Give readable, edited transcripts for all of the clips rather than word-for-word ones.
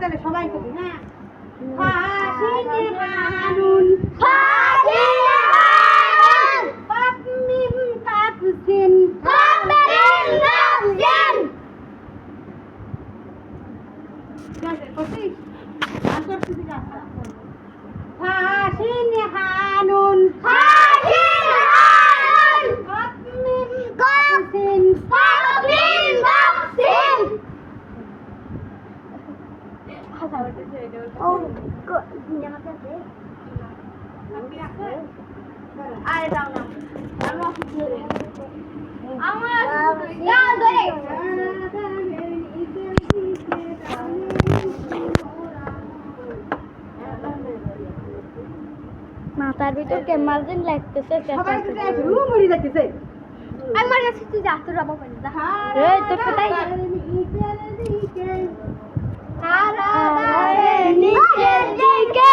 তাহলে সবাই কবি হ্যাঁ ফাসিনে হানুন ফাসিনে হানুন পাপমিম কাপসিন পাপমিম কাপসিন ফাসিনে হানুন ফাসিনে হানুন পাপমিম কাপসিন পাপমিম কাপসিন ও আরে দাও না আমি অফিসে আমার গান ধরে মাথার ভিতর কেমালদিন লাগতেছে সবাই রুম উড়ি যাচ্ছে আমার কাছে তুই যা তোর বাবা বলে যা এই তোর কথাই তারাদের নিচের দিকে হারাদের নিচের দিকে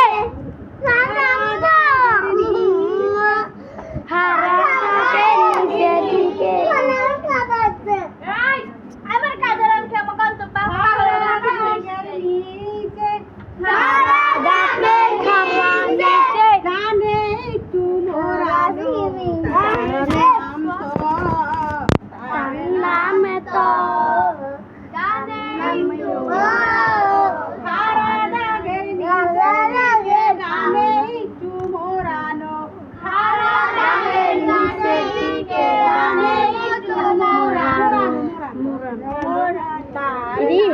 আমার কাজের অংশে আমার গন্তব্য তারাদের খাবার নিচে জানে তোমরা নাম তো জানে Ini